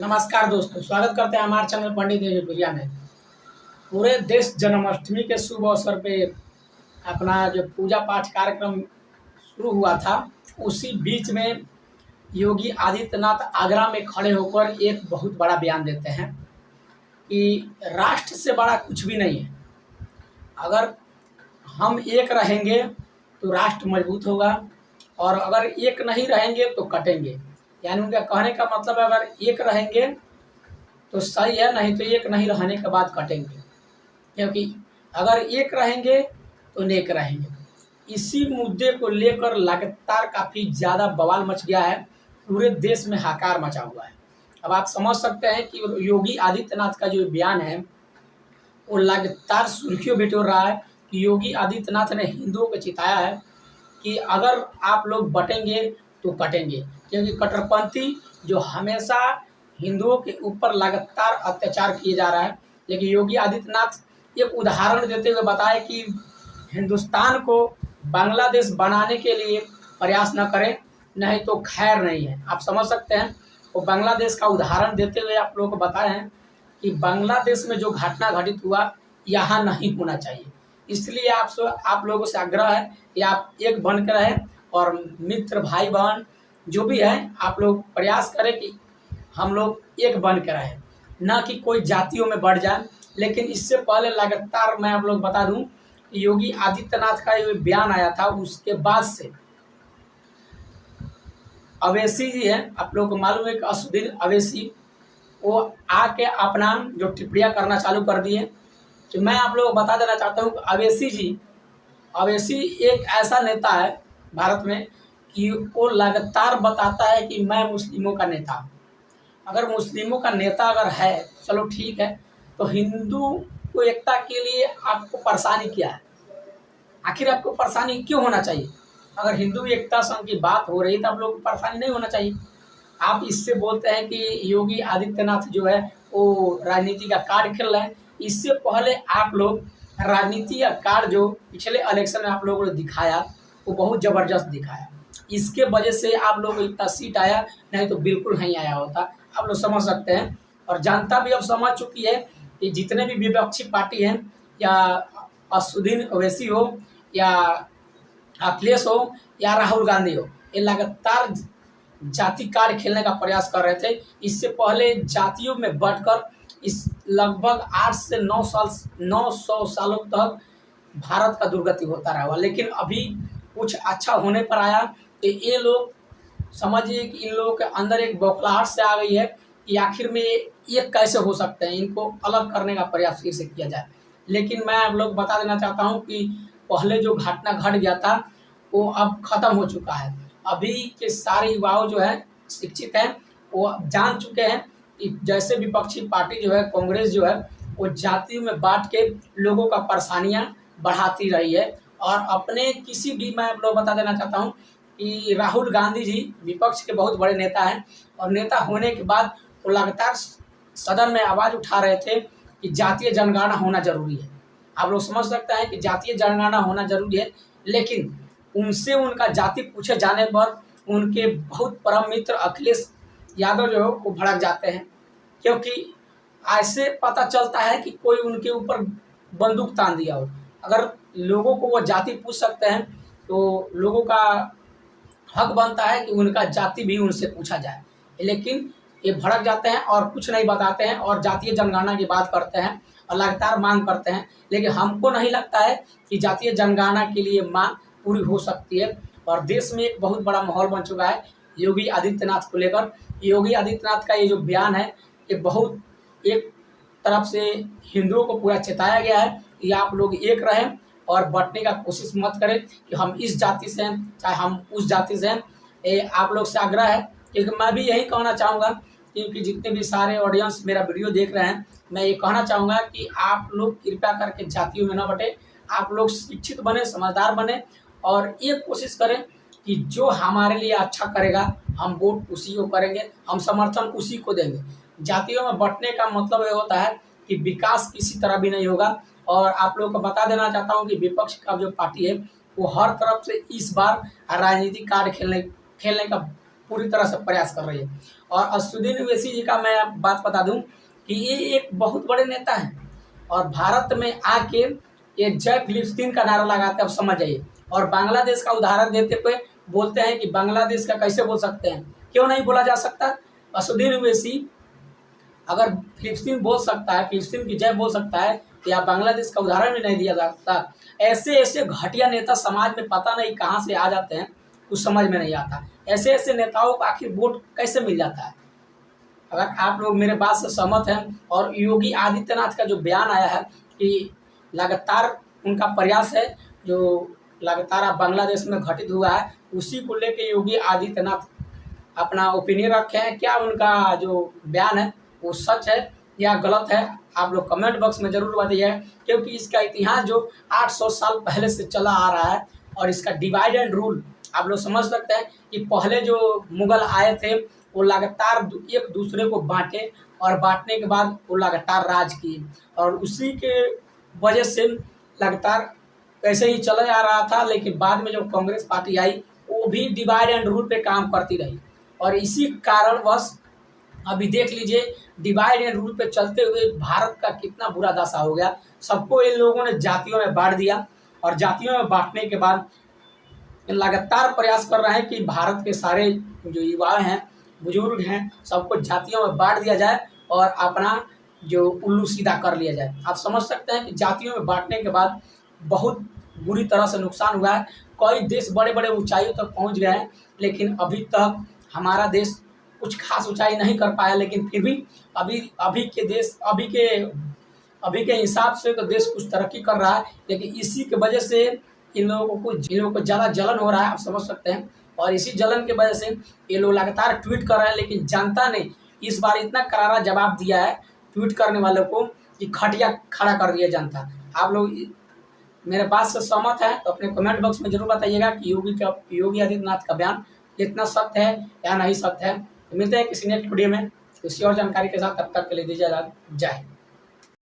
नमस्कार दोस्तों, स्वागत करते हैं हमारे चैनल पंडित देवप्रिया में। पूरे देश जन्माष्टमी के शुभ अवसर पे अपना जो पूजा पाठ कार्यक्रम शुरू हुआ था, उसी बीच में योगी आदित्यनाथ आगरा में खड़े होकर एक बहुत बड़ा बयान देते हैं कि राष्ट्र से बड़ा कुछ भी नहीं है। अगर हम एक रहेंगे तो राष्ट्र मजबूत होगा, और अगर एक नहीं रहेंगे तो कटेंगे। यानी उनका कहने का मतलब है, अगर एक रहेंगे तो सही है, नहीं तो एक नहीं रहने के बाद कटेंगे। क्योंकि अगर एक रहेंगे तो नेक रहेंगे। इसी मुद्दे को लेकर लगातार काफ़ी ज़्यादा बवाल मच गया है, पूरे देश में हाहाकार मचा हुआ है। अब आप समझ सकते हैं कि योगी आदित्यनाथ का जो बयान है वो लगातार सुर्खियों बिटोर रहा है कि योगी आदित्यनाथ ने हिंदुओं को चिताया है कि अगर आप लोग बटेंगे तो कटेंगे। क्योंकि कट्टरपंथी जो हमेशा हिंदुओं के ऊपर लगातार अत्याचार किए जा रहा है, लेकिन योगी आदित्यनाथ एक उदाहरण देते हुए बताए कि हिंदुस्तान को बांग्लादेश बनाने के लिए प्रयास न करें, नहीं तो खैर नहीं है। आप समझ सकते हैं, वो बांग्लादेश का उदाहरण देते हुए आप लोगों को बताए हैं कि बांग्लादेश में जो घटना घटित हुआ यहाँ नहीं होना चाहिए। इसलिए आप लोगों से आग्रह है कि आप एक बन कर रहें, और मित्र भाई बहन जो भी है आप लोग प्रयास करें कि हम लोग एक बन के रहें, न कि कोई जातियों में बढ़ जाए। लेकिन इससे पहले लगातार मैं आप लोग बता दूं कि योगी आदित्यनाथ का ये बयान आया था, उसके बाद से अवैसी जी हैं, आप लोग को मालूम है कि असुद्दीन अवैसी, वो आके अपना जो टिप्पणियाँ करना चालू कर दिए। तो मैं आप लोगों को बता देना चाहता हूँ कि अवैसी एक ऐसा नेता है भारत में कि वो लगातार बताता है कि मैं मुस्लिमों का नेता। अगर मुस्लिमों का नेता अगर है, चलो ठीक है, तो हिंदू को एकता के लिए आपको परेशानी क्या है? आखिर आपको परेशानी क्यों होना चाहिए? अगर हिंदू एकता संघ की बात हो रही है तो आप लोगों को परेशानी नहीं होना चाहिए। आप इससे बोलते हैं कि योगी आदित्यनाथ जो है वो राजनीति का कार्ड खेल रहे हैं। इससे पहले आप लोग राजनीति का कार्ड जो पिछले इलेक्शन में आप लोगों ने दिखाया वो बहुत ज़बरदस्त दिखाया। इसके वजह से आप लोगों को इतना सीट आया, नहीं तो बिल्कुल नहीं आया होता। आप लोग समझ सकते हैं, और जनता भी अब समझ चुकी है कि जितने भी विपक्षी पार्टी हैं, या असुद्दीन ओवैसी हो, या अखिलेश हो, या राहुल गांधी हो, ये लगातार जाति कार्ड खेलने का प्रयास कर रहे थे। इससे पहले जातियों में बढ़कर इस लगभग 8 से 900 सालों तक भारत का दुर्गति होता रहा। लेकिन अभी कुछ अच्छा होने पर आया कि ये लोग समझिए कि इन लोगों के अंदर एक बौखलाहट से आ गई है कि आखिर में ये कैसे हो सकते हैं, इनको अलग करने का प्रयास फिर से किया जाए। लेकिन मैं आप लोग बता देना चाहता हूँ कि पहले जो घटना घट गया था वो अब खत्म हो चुका है। अभी के सारे युवाओं जो है शिक्षित हैं, वो जान चुके हैं कि जैसे विपक्षी पार्टी जो है कांग्रेस जो है वो जातियों में बांट के लोगों का परेशानियां बढ़ाती रही है। और अपने किसी भी, मैं आप लोग बता देना चाहता हूं कि राहुल गांधी जी विपक्ष के बहुत बड़े नेता हैं, और नेता होने के बाद वो लगातार सदन में आवाज़ उठा रहे थे कि जातीय जनगणना होना जरूरी है। आप लोग समझ सकते हैं कि जातीय जनगणना होना जरूरी है, लेकिन उनसे उनका जाति पूछे जाने पर उनके बहुत परम मित्र अखिलेश यादव जो है वो भड़क जाते हैं। क्योंकि ऐसे पता चलता है कि कोई उनके ऊपर बंदूक तान दिया हो। अगर लोगों को वो जाति पूछ सकते हैं तो लोगों का हक बनता है कि उनका जाति भी उनसे पूछा जाए। लेकिन ये भड़क जाते हैं और कुछ नहीं बताते हैं, और जातीय जनगणना की बात करते हैं और लगातार मांग करते हैं। लेकिन हमको नहीं लगता है कि जातीय जनगणना के लिए मांग पूरी हो सकती है। और देश में एक बहुत बड़ा माहौल बन चुका है योगी आदित्यनाथ को लेकर। योगी आदित्यनाथ का ये जो बयान है, ये बहुत एक तरफ से हिंदुओं को पूरा चेताया गया है कि आप लोग एक रहें और बंटने का कोशिश मत करें कि हम इस जाति से हैं चाहे हम उस जाति से हैं। ये आप लोग से आग्रह है। क्योंकि मैं भी यही कहना चाहूँगा, क्योंकि जितने भी सारे ऑडियंस मेरा वीडियो देख रहे हैं, मैं ये कहना चाहूँगा कि आप लोग कृपया करके जातियों में न बटे। आप लोग शिक्षित बने, समझदार बने, और ये कोशिश करें कि जो हमारे लिए अच्छा करेगा हम वोट उसी को करेंगे, हम समर्थन उसी को देंगे। जातियों में बंटने का मतलब ये होता है कि विकास किसी तरह भी नहीं होगा। और आप लोगों को बता देना चाहता हूँ कि विपक्ष का जो पार्टी है वो हर तरफ से इस बार राजनीतिक कार्ड खेलने का पूरी तरह से प्रयास कर रही है। और असदुद्दीन ओवैसी जी का मैं बात बता दूं कि ये एक बहुत बड़े नेता हैं और भारत में आके ये जय फिलिस्तीन का नारा लगाते हैं, अब समझ जाइए। और बांग्लादेश का उदाहरण देते हुए बोलते हैं कि बांग्लादेश का कैसे बोल सकते हैं, क्यों नहीं बोला जा सकता। असदुद्दीन ओवैसी अगर फिलिस्तीन बोल सकता है, फिलिस्तीन की जय बोल सकता है, तो या बांग्लादेश का उदाहरण भी नहीं दिया जा सकता। ऐसे ऐसे घटिया नेता समाज में पता नहीं कहाँ से आ जाते हैं, कुछ समझ में नहीं आता। ऐसे ऐसे नेताओं को आखिर वोट कैसे मिल जाता है। अगर आप लोग मेरे बात से सहमत हैं और योगी आदित्यनाथ का जो बयान आया है कि लगातार उनका प्रयास है जो लगातार अब बांग्लादेश में घटित हुआ है, उसी को लेके योगी आदित्यनाथ अपना ओपिनियन रखे हैं। क्या उनका जो बयान है वो सच है या गलत है, आप लोग कमेंट बॉक्स में ज़रूर बताइए, क्योंकि इसका इतिहास जो 800 साल पहले से चला आ रहा है और इसका डिवाइड एंड रूल आप लोग समझ सकते हैं कि पहले जो मुगल आए थे वो लगातार एक दूसरे को बांटे और बांटने के बाद वो लगातार राज किए और उसी के वजह से लगातार ऐसे ही चला जा रहा था। लेकिन बाद में जब कांग्रेस पार्टी आई वो भी डिवाइड एंड रूल पे काम करती रही और इसी कारणवश अभी देख लीजिए डिवाइड एंड रूल पे चलते हुए भारत का कितना बुरा दशा हो गया। सबको इन लोगों ने जातियों में बांट दिया और जातियों में बांटने के बाद लगातार प्रयास कर रहे हैं कि भारत के सारे जो युवा हैं, बुजुर्ग हैं, सबको जातियों में बांट दिया जाए और अपना जो उल्लू सीधा कर लिया जाए। आप समझ सकते हैं कि जातियों में बांटने के बाद बहुत बुरी तरह से नुकसान हुआ है। कई देश बड़े बड़े ऊंचाइयों तक पहुंच गए हैं, लेकिन अभी तक हमारा देश कुछ खास ऊंचाई नहीं कर पाया। लेकिन फिर भी अभी के हिसाब से तो देश कुछ तरक्की कर रहा है, लेकिन इसी की वजह से इन लोगों को ज़्यादा जलन हो रहा है, आप समझ सकते हैं। और इसी जलन की वजह से ये लोग लगातार ट्वीट कर रहे हैं, लेकिन जनता ने इस बार इतना करारा जवाब दिया है ट्वीट करने वालों को कि खटिया खड़ा कर दिया जनता। आप लोग मेरे बात से सहमत हैं तो अपने कमेंट बॉक्स में जरूर बताइएगा कि योगी आदित्यनाथ का बयान कितना सत्य है या नहीं सत्य है। तो मिलते हैं किसी नेक्स्ट वीडियो में किसी और जानकारी के साथ, तब तक के लिए दीजिए जय हिंद।